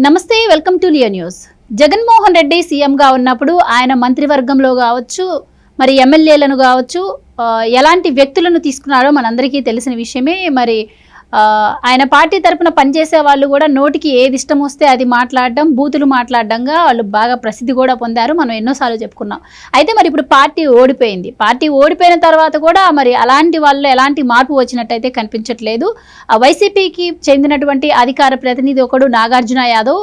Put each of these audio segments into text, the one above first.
నమస్తే, welcome to Leo news. Jaganmohan Reddy సీఎంగా ఉన్నప్పుడు ఆయన మంత్రివర్గంలో కావచ్చు, మరి ఎమ్మెల్యేలను కావచ్చు, ఎలాంటి వ్యక్తులను తీసుకున్నారో మనందరికీ తెలిసిన విషయమే. మరి ఆయన పార్టీ తరఫున పనిచేసే వాళ్ళు కూడా నోటికి ఏది ఇష్టం వస్తే అది మాట్లాడడం, బూతులు మాట్లాడడంగా వాళ్ళు బాగా ప్రసిద్ధి కూడా పొందారు. మనం ఎన్నోసార్లు చెప్పుకున్నాం. అయితే మరి ఇప్పుడు పార్టీ ఓడిపోయింది. పార్టీ ఓడిపోయిన తర్వాత కూడా మరి అలాంటి వాళ్ళు ఎలాంటి మార్పు వచ్చినట్టయితే కనిపించట్లేదు. వైసీపీకి చెందినటువంటి అధికార ప్రతినిధి ఒకడు నాగార్జున యాదవ్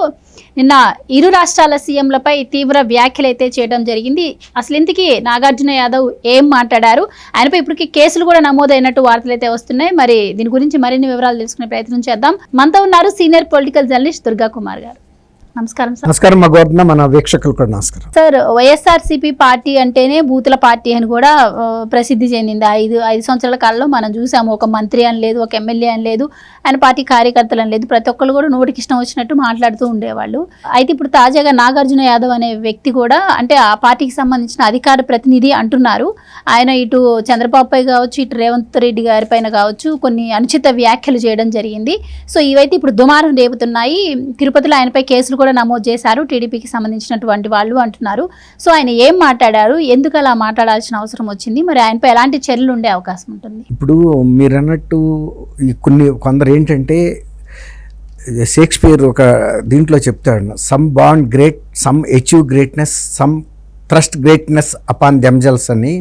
నిన్న ఇరు రాష్ట్రాల సీఎంలపై తీవ్ర వ్యాఖ్యలు అయితే చేయడం జరిగింది. అసలు ఇంతకీ నాగార్జున యాదవ్ ఏం మాట్లాడారు? ఆయనపై ఇప్పటికీ కేసులు కూడా నమోదైనట్టు వార్తలు అయితే వస్తున్నాయి. మరి దీని గురించి మరిన్ని వివరాలు తెలుసుకునే ప్రయత్నం చేద్దాం. మనతో ఉన్నారు senior political journalist Durga Kumar గారు. నమస్కారం సార్. నమస్కారం మన వీక్షకులు కూడా నమస్కారం సార్. వైఎస్ఆర్సీపీ పార్టీ అంటేనే బూతుల పార్టీ అని కూడా ప్రసిద్ధి చెందింది. ఐదు సంవత్సరాల కాలంలో మనం చూసాము. ఒక మంత్రి అని లేదు, ఒక ఎమ్మెల్యే అని లేదు, ఆయన పార్టీ కార్యకర్తలు అని లేదు, ప్రతి ఒక్కరు కూడా నోటికి ఇష్టం వచ్చినట్టు మాట్లాడుతూ ఉండేవాళ్ళు. అయితే ఇప్పుడు తాజాగా నాగార్జున యాదవ్ అనే వ్యక్తి కూడా, అంటే ఆ పార్టీకి సంబంధించిన అధికార ప్రతినిధి అంటున్నారు, ఆయన ఇటు చంద్రబాబుపై కావచ్చు, ఇటు రేవంత్ రెడ్డి గారి పైన కావచ్చు కొన్ని అనుచిత వ్యాఖ్యలు చేయడం జరిగింది. సో ఇవైతే ఇప్పుడు దుమారం రేపుతున్నాయి. తిరుపతిలో ఆయనపై కేసులు కూడా నమోదు చేశారు టీడీపీకి సంబంధించినటువంటి వాళ్ళు అంటున్నారు. సో ఆయన ఏం మాట్లాడారు, ఎందుకు అలా మాట్లాడాల్సిన అవసరం వచ్చింది, మరి ఆయనపై ఎలాంటి చర్యలు ఉండే అవకాశం ఉంటుంది? ఇప్పుడు మీరు అన్నట్టు కొందరు ఏంటంటే, షేక్స్పియర్ ఒక దీంట్లో చెప్తాడు, some bond great, some achieve greatness, some trust greatness upon themselves అని.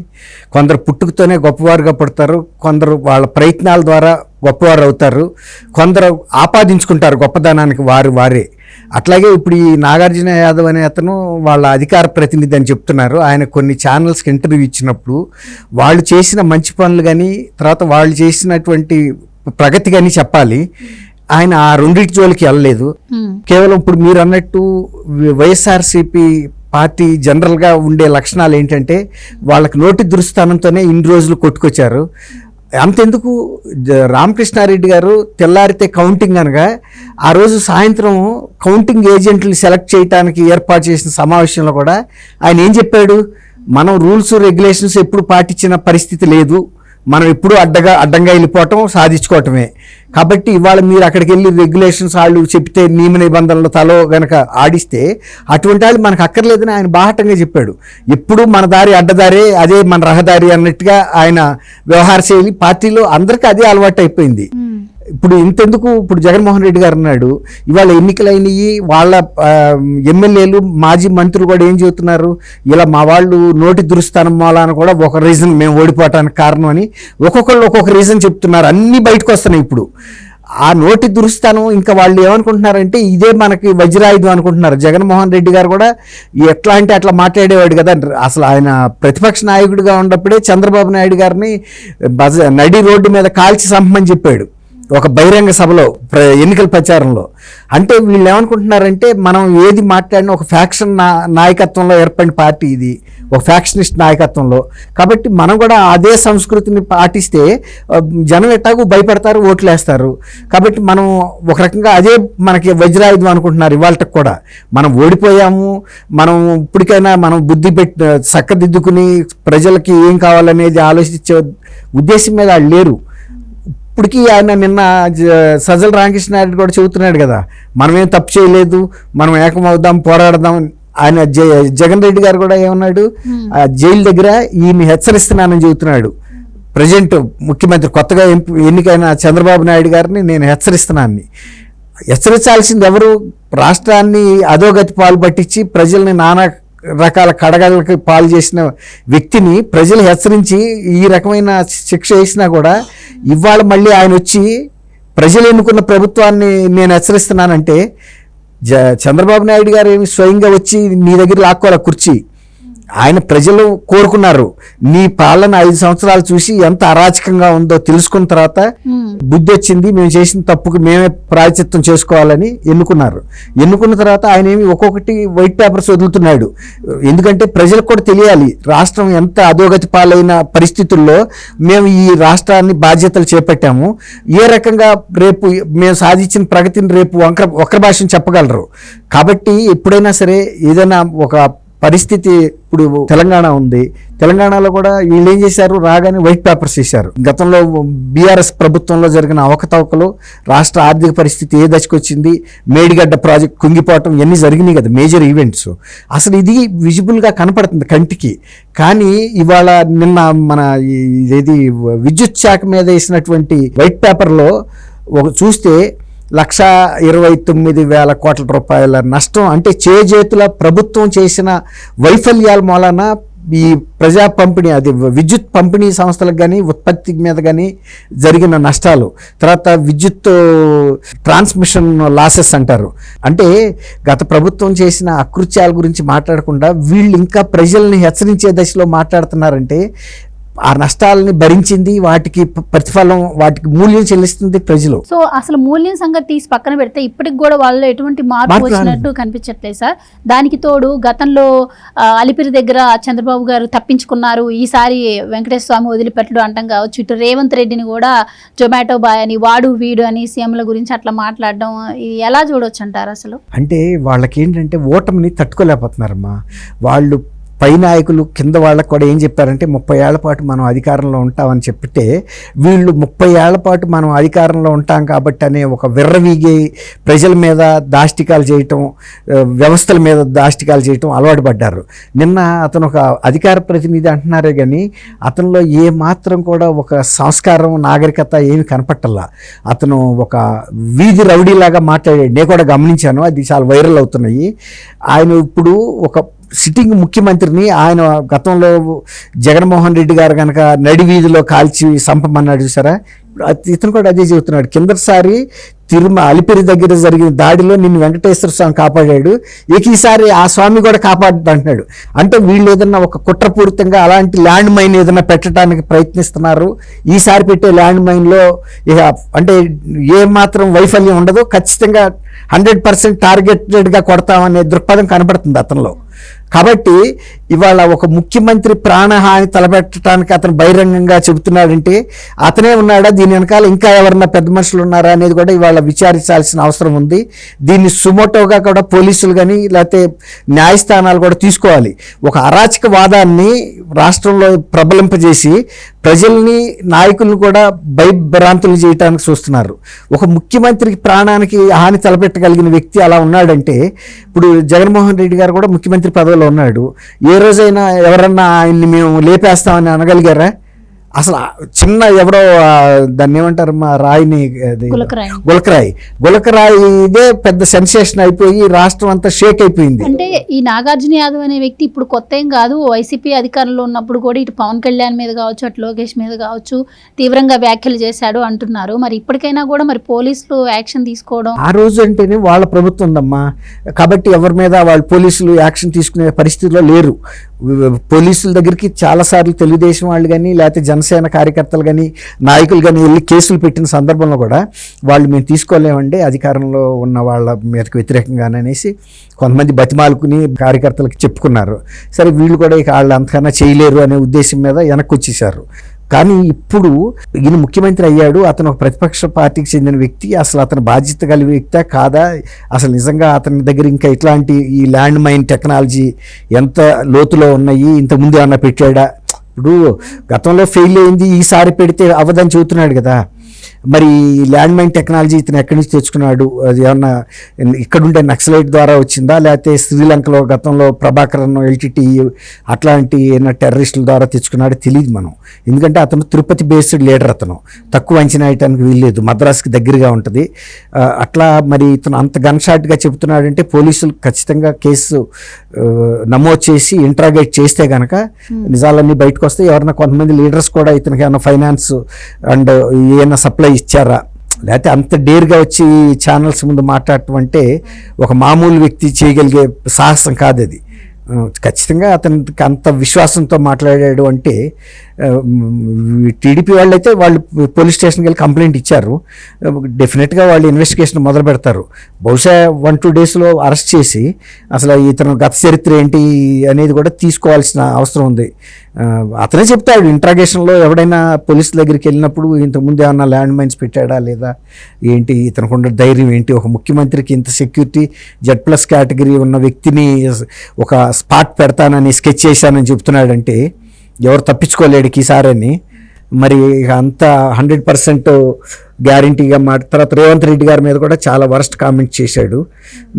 కొందరు పుట్టుకతోనే గొప్పవారుగా పుడతారు, కొందరు వాళ్ళ ప్రయత్నాల ద్వారా గొప్పవారు అవుతారు, కొందరు ఆపాదించుకుంటారు గొప్పదనానికి వారే. అట్లాగే ఇప్పుడు ఈ నాగార్జున యాదవ్ అనే అతను వాళ్ళ అధికార ప్రతినిధి అని చెప్తున్నారు. ఆయన కొన్ని ఛానల్స్కి ఇంటర్వ్యూ ఇచ్చినప్పుడు వాళ్ళు చేసిన మంచి పనులు కానీ, తర్వాత వాళ్ళు చేసినటువంటి ప్రగతి కానీ చెప్పాలి. ఆయన ఆ రెండింటి జోలికి వెళ్ళలేదు. కేవలం ఇప్పుడు మీరు అన్నట్టు వైఎస్ఆర్సీపీ పార్టీ జనరల్గా ఉండే లక్షణాలు ఏంటంటే, వాళ్ళకి నోటి దురుస్థానంతోనే ఇన్ని రోజులు కొట్టుకొచ్చారు. అంతెందుకు, రామకృష్ణారెడ్డి గారు తెల్లారితే కౌంటింగ్ అనగా ఆ రోజు సాయంత్రం కౌంటింగ్ ఏజెంట్లు సెలెక్ట్ చేయడానికి ఏర్పాటు చేసిన సమావేశంలో కూడా ఆయన ఏం చెప్పాడు, మనం రూల్స్ రెగ్యులేషన్స్ ఎప్పుడు పాటించిన పరిస్థితి లేదు, మనం ఎప్పుడు అడ్డంగా వెళ్ళిపోవటం సాధించుకోవటమే. కాబట్టి ఇవాళ మీరు అక్కడికి వెళ్ళి రెగ్యులేషన్స్ వాళ్ళు చెప్తే నియమ నిబంధనలు తలో గనక ఆడిస్తే అటువంటి వాళ్ళు మనకు అక్కర్లేదని ఆయన బాహటంగా చెప్పాడు. ఎప్పుడు మన దారి అడ్డదారే, అదే మన రహదారి అన్నట్టుగా ఆయన వ్యవహార శైలి పార్టీలో అందరికీ అదే అలవాటు అయిపోయింది. ఇప్పుడు ఇంతెందుకు, ఇప్పుడు జగన్మోహన్ రెడ్డి గారు అన్నాడు, ఇవాళ ఎన్నికలైనవి వాళ్ళ ఎమ్మెల్యేలు మాజీ మంత్రులు కూడా ఏం చెబుతున్నారు, ఇలా మా వాళ్ళు నోటి దురుస్థానం మూలాన కూడా ఒక రీజన్ మేము ఓడిపోవటానికి కారణం అని ఒక్కొక్కళ్ళు ఒక్కొక్క రీజన్ చెప్తున్నారు. అన్నీ బయటకు వస్తున్నాయి. ఇప్పుడు ఆ నోటి దురుస్థానం ఇంకా వాళ్ళు ఏమనుకుంటున్నారంటే ఇదే మనకి వజ్రాయుధం అనుకుంటున్నారు. జగన్మోహన్ రెడ్డి గారు కూడా ఎట్లా అంటే అట్లా మాట్లాడేవాడు కదా. అసలు ఆయన ప్రతిపక్ష నాయకుడిగా ఉన్నప్పుడే చంద్రబాబు నాయుడు గారిని నడి రోడ్డు మీద కాల్చి చంపమని చెప్పాడు ఒక బహిరంగ సభలో, ఎన్నికల ప్రచారంలో. అంటే వీళ్ళు ఏమనుకుంటున్నారంటే, మనం ఏది మాట్లాడినా ఒక ఫ్యాక్షన్ నాయకత్వంలో ఏర్పడిన పార్టీ ఇది, ఒక ఫ్యాక్షనిస్ట్ నాయకత్వంలో. కాబట్టి మనం కూడా అదే సంస్కృతిని పాటిస్తే జనం ఎట్టాಗೂ భయపడతారు, ఓట్లు వేస్తారు. కాబట్టి మనం ఒక రకంగా అదే మనకి వజ్రాయుధం అనుకుంటున్నారు. ఇవాళకి కూడా మనం ఓడిపోయాము, మనం ఇప్పటికైనా మనం బుద్ధి చక్కదిద్దుకుని ప్రజలకి ఏం కావాలనేది ఆలోచించే ఉద్దేశం మీద వాళ్ళు లేరు. ఇప్పటికీ ఆయన నిన్న సజ్జల రామకృష్ణారెడ్డి కూడా చెబుతున్నాడు కదా, మనమేం తప్పు చేయలేదు, మనం ఏకమవుదాం, పోరాడదాం. ఆయన జగన్ రెడ్డి గారు కూడా ఏమన్నాడు, జైలు దగ్గర ఈయన్ని హెచ్చరిస్తున్నానని చెబుతున్నాడు. ప్రజెంట్ ముఖ్యమంత్రి కొత్తగా ఎన్నికైన చంద్రబాబు నాయుడు గారిని నేను హెచ్చరిస్తున్నాను. హెచ్చరించాల్సింది ఎవరు? రాష్ట్రాన్ని అధోగతి పాలు పట్టించి ప్రజల్ని నానా రకాల కడగలకి పాలు చేసిన వ్యక్తిని ప్రజలు హెచ్చరించి ఈ రకమైన శిక్ష వేసినా కూడా ఇవాళ మళ్ళీ ఆయన వచ్చి ప్రజలు ఎన్నుకున్న ప్రభుత్వాన్ని నేను హెచ్చరిస్తున్నానంటే, చంద్రబాబు నాయుడు గారు ఏమి స్వయంగా వచ్చి నీ దగ్గర లాక్కోవాలి కుర్చీ. ఆయన ప్రజలు కోరుకున్నారు, నీ పాలన 5 సంవత్సరాలు చూసి ఎంత అరాచకంగా ఉందో తెలుసుకున్న తర్వాత బుద్ధి వచ్చింది, మేము చేసిన తప్పుకు మేమే ప్రాయశ్చిత్తం చేసుకోవాలని ఎన్నుకున్నారు. ఎన్నుకున్న తర్వాత ఆయన ఏమి ఒక్కొక్కటి వైట్ పేపర్స్ వదులుతున్నాడు. ఎందుకంటే ప్రజలకు కూడా తెలియాలి, రాష్ట్రం ఎంత అధోగతి పాలైన పరిస్థితుల్లో మేము ఈ రాష్ట్రాన్ని బాధ్యతలు చేపట్టాము, ఏ రకంగా రేపు మేము సాధించిన ప్రగతిని రేపు వక్ర భాషను చెప్పగలరు. కాబట్టి ఎప్పుడైనా సరే ఏదైనా ఒక పరిస్థితి ఇప్పుడు తెలంగాణ ఉంది. తెలంగాణలో కూడా వీళ్ళు ఏం చేశారు, రాగానే వైట్ పేపర్స్ చేశారు. గతంలో బీఆర్ఎస్ ప్రభుత్వంలో జరిగిన అవకతవకలు, రాష్ట్ర ఆర్థిక పరిస్థితి ఏ దశకు వచ్చింది, మేడిగడ్డ ప్రాజెక్ట్ కుంగిపోవటం, ఇవన్నీ జరిగినాయి కదా మేజర్ ఈవెంట్స్. అసలు ఇది విజిబుల్గా కనపడుతుంది కంటికి. కానీ ఇవాళ నిన్న మన ఇది విద్యుత్ శాఖ మీద వేసినటువంటి వైట్ పేపర్లో చూస్తే 1,29,000 కోట్ల రూపాయల నష్టం, అంటే చేజేతుల ప్రభుత్వం చేసిన వైఫల్యాల మూలన ఈ ప్రజా పంపిణీ, అది విద్యుత్ పంపిణీ సంస్థలకు కానీ ఉత్పత్తి మీద కానీ జరిగిన నష్టాలు, తర్వాత విద్యుత్ ట్రాన్స్మిషన్ లాసెస్ అంటారు. అంటే గత ప్రభుత్వం చేసిన అకృత్యాల గురించి మాట్లాడకుండా వీళ్ళు ఇంకా ప్రజల్ని హెచ్చరించే దశలో మాట్లాడుతున్నారంటే ఆ నష్టాలని భరించింది, వాటికి ప్రతిఫలం, వాటికి మూల్యం చెల్లిస్తుంది ప్రజలు. సో అసలు మూల్యం సంగతి తీసి పక్కన పెడితే ఇప్పటికి కూడా వాళ్ళు ఎటువంటి మార్పు వచ్చినట్టు కనిపించట్లేదు సార్. దానికి తోడు గతంలో అలిపిరి దగ్గర చంద్రబాబు గారు తప్పించుకున్నారు, ఈసారి వెంకటేశ్వర స్వామి వదిలిపెట్టడం అంటాం కావచ్చు. ఇటు రేవంత్ రెడ్డిని కూడా జొమాటో బాయ్ అని, వాడు వీడు అని సీఎంల గురించి అట్లా మాట్లాడడం, ఇది ఎలా చూడొచ్చు అంటారు అసలు? అంటే వాళ్ళకి ఏంటంటే ఓటమిని తట్టుకోలేకపోతున్నారమ్మా. వాళ్ళు పై నాయకులు కింద వాళ్ళకు కూడా ఏం చెప్పారంటే 30 ఏళ్ల పాటు మనం అధికారంలో ఉంటామని చెప్పితే, వీళ్ళు 30 ఏళ్ల పాటు మనం అధికారంలో ఉంటాం కాబట్టి అనే ఒక విర్రవీగి ప్రజల మీద దాష్టికాలు చేయటం, వ్యవస్థల మీద దాష్టికాలు చేయటం అలవాటు పడ్డారు. నిన్న అతను ఒక అధికార ప్రతినిధి అంటున్నారే కానీ అతనిలో ఏ మాత్రం కూడా ఒక సంస్కారం, నాగరికత ఏమి కనపట్టల్లా. అతను ఒక వీధి రౌడీలాగా మాట్లాడాడు. నేను కూడా గమనించాను, అది చాలా వైరల్ అవుతున్నాయి. ఆయన ఇప్పుడు ఒక సిట్టింగ్ ముఖ్యమంత్రిని, ఆయన గతంలో జగన్మోహన్ రెడ్డి గారు కనుక నడి వీధిలో కాల్చి సంపమన్నాడు చూసారా, ఇతను కూడా అదే చెబుతున్నాడు. కిందసారి అలిపిరి దగ్గర జరిగిన దాడిలో నిన్ను వెంకటేశ్వర స్వామి కాపాడాడు, ఈసారి ఆ స్వామి కూడా కాపాడు అంటున్నాడు. అంటే వీళ్ళు ఏదన్నా ఒక కుట్రపూరితంగా అలాంటి ల్యాండ్ మైన్ ఏదైనా పెట్టడానికి ప్రయత్నిస్తున్నారు. ఈసారి పెట్టే ల్యాండ్ మైన్లో ఇక అంటే ఏమాత్రం వైఫల్యం ఉండదు, ఖచ్చితంగా 100% టార్గెటెడ్గా కొడతామనే దృక్పథం కనబడుతుంది అతనిలో. కాబట్టి ఇవాళ ఒక ముఖ్యమంత్రి ప్రాణహాని తలపెట్టడానికి అతను బహిరంగంగా చెబుతున్నాడంటే అతనే ఉన్నాడా, దీని వెనకాల ఇంకా ఎవరన్నా పెద్ద మనుషులు ఉన్నారా అనేది కూడా ఇవాళ విచారించాల్సిన అవసరం ఉంది. దీన్ని సుమోటోగా కూడా పోలీసులు కానీ లేకపోతే న్యాయస్థానాలు కూడా తీసుకోవాలి. ఒక అరాచక వాదాన్ని రాష్ట్రంలో ప్రబలింపజేసి ప్రజల్ని, నాయకులను కూడా భయభ్రాంతులు చేయడానికి చూస్తున్నారు. ఒక ముఖ్యమంత్రికి ప్రాణానికి హాని తలపెట్టగలిగిన వ్యక్తి అలా ఉన్నాడంటే, ఇప్పుడు జగన్మోహన్ రెడ్డి గారు కూడా ముఖ్యమంత్రి పదవిలో ఉన్నాడు. ఏ రోజైనా ఎవరన్నా ఆయన్ని మేము లేపేస్తామని అనగలిగారా? అసలు చిన్న ఎవరో దాన్ని ఏమంటారు మా రాయిని, గులకరాయి ఇదే పెద్ద సెన్సేషన్ అయిపోయి రాష్ట్రం అంతా షేక్ అయిపోయింది. అంటే ఈ నాగార్జున యాదవ్ అనే వ్యక్తి ఇప్పుడు కొత్త ఏం కాదు. వైసీపీ అధికారంలో ఉన్నప్పుడు కూడా ఇటు పవన్ కళ్యాణ్ మీద కావచ్చు, అటు లోకేష్ మీద కావచ్చు తీవ్రంగా వ్యాఖ్యలు చేశాడు అంటున్నారు. మరి ఇప్పటికైనా కూడా మరి పోలీసులు యాక్షన్ తీసుకోవడం, ఆ రోజు అంటేనే వాళ్ళ ప్రభుత్వం ఉందమ్మా, కాబట్టి ఎవరి మీద వాళ్ళు పోలీసులు యాక్షన్ తీసుకునే పరిస్థితిలో లేరు. పోలీసుల దగ్గరికి చాలాసార్లు తెలుగుదేశం వాళ్ళు కానీ లేకపోతే జనసేన కార్యకర్తలు కానీ నాయకులు కానీ వెళ్ళి కేసులు పెట్టిన సందర్భంలో కూడా వాళ్ళు మేము తీసుకోలేమండి అధికారంలో ఉన్న వాళ్ళ మీదకి వ్యతిరేకంగానే అనేసి కొంతమంది బతిమాలుకుని కార్యకర్తలకు చెప్పుకున్నారు. సరే వీళ్ళు కూడా ఇక వాళ్ళు అంతకన్నా చేయలేరు అనే ఉద్దేశం మీద వెనక్కి వచ్చేసారు. కానీ ఇప్పుడు ఈయన ముఖ్యమంత్రి అయ్యాడు, అతను ఒక ప్రతిపక్ష పార్టీకి చెందిన వ్యక్తి, అసలు అతను బాధ్యత కలిగిన వ్యక్తా కాదా, అసలు నిజంగా అతని దగ్గర ఇంకా ఇట్లాంటి ఈ ల్యాండ్ మైన్ టెక్నాలజీ ఎంత లోతులో ఉన్నాయి, ఇంతకుముందు ఏమన్నా పెట్టాడా? ఇప్పుడు గతంలో ఫెయిల్ అయింది, ఈసారి పెడితే అవ్వదని చెబుతున్నాడు కదా. మరి ల్యాండ్ మైన్ టెక్నాలజీ ఇతను ఎక్కడి నుంచి తెచ్చుకున్నాడు? అది ఏమన్నా ఇక్కడుండే నక్సలైట్ ద్వారా వచ్చిందా, లేకపోతే శ్రీలంకలో గతంలో ప్రభాకరన్, ఎల్టీటీ అట్లాంటి ఏమైనా టెర్రరిస్టుల ద్వారా తెచ్చుకున్నాడో తెలియదు మనం. ఎందుకంటే అతను తిరుపతి బేస్డ్ లీడర్, అతను తక్కువ అంచనా వేయటానికి వీల్లేదు, మద్రాసుకి దగ్గరగా ఉంటుంది. అట్లా మరి ఇతను అంత గన్ షాట్గా చెబుతున్నాడంటే పోలీసులు ఖచ్చితంగా కేసు నమోదు చేసి ఇంట్రాగేట్ చేస్తే కనుక నిజాలన్నీ బయటకు వస్తాయి. ఎవరైనా కొంతమంది లీడర్స్ కూడా ఇతనికి ఏమైనా ఫైనాన్స్ అండ్ ఏమైనా సప్లై ఇచ్చారా, లేకపోతే అంత డేర్గా వచ్చి ఛానల్స్ ముందు మాట్లాడటం అంటే ఒక మామూలు వ్యక్తి చేయగలిగే సాహసం కాదు అది. ఖచ్చితంగా అతనికి అంత విశ్వాసంతో మాట్లాడాడు అంటే టీడీపీ వాళ్ళు అయితే వాళ్ళు పోలీస్ స్టేషన్కి వెళ్ళి కంప్లైంట్ ఇచ్చారు. డెఫినెట్గా వాళ్ళు ఇన్వెస్టిగేషన్ మొదలు పెడతారు. బహుశా 1-2 డేస్లో అరెస్ట్ చేసి అసలు ఇతను గత చరిత్ర ఏంటి అనేది కూడా తీసుకోవాల్సిన అవసరం ఉంది. అతనే చెప్తాడు ఇంట్రాగేషన్లో, ఎవడైనా పోలీస్ దగ్గరికి వెళ్ళినప్పుడు ఇంతకుముందు ఏమన్నా ల్యాండ్ మైన్స్ పెట్టాడా లేదా ఏంటి, ఇతనుకున్న ధైర్యం ఏంటి, ఒక ముఖ్యమంత్రికి ఇంత సెక్యూరిటీ Z+ కేటగిరీ ఉన్న వ్యక్తిని ఒక స్పాట్ పెడతానని స్కెచ్ చేశానని చెప్తున్నాడంటే ఎవరు తప్పించుకోలేడు ఈసారని. మరి అంతా 100% గ్యారంటీగా తర్వాత రేవంత్ రెడ్డి గారి మీద కూడా చాలా వరస్ట్ కామెంట్ చేశాడు.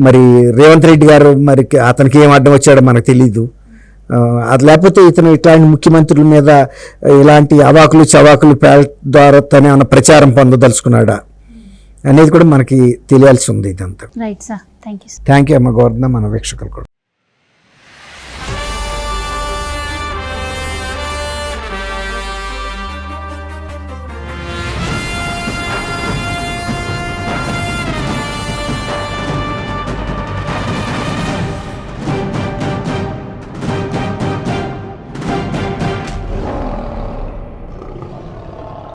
మరి రేవంత్ రెడ్డి గారు మరి అతనికి ఏం అడ్డం వచ్చాడో మనకు తెలీదు. అది లేకపోతే ఇతను ఇట్లాంటి ముఖ్యమంత్రుల మీద ఇలాంటి అవాకులు చవాకులు ద్వారా తనే ఏమైనా ప్రచారం పొందదలుచుకున్నాడా అనేది కూడా మనకి తెలియాల్సి ఉంది. ఇదంతా right sir, thank you. Thank you అమ్మ గోవర్ధన, మన వీక్షకులు కూడా.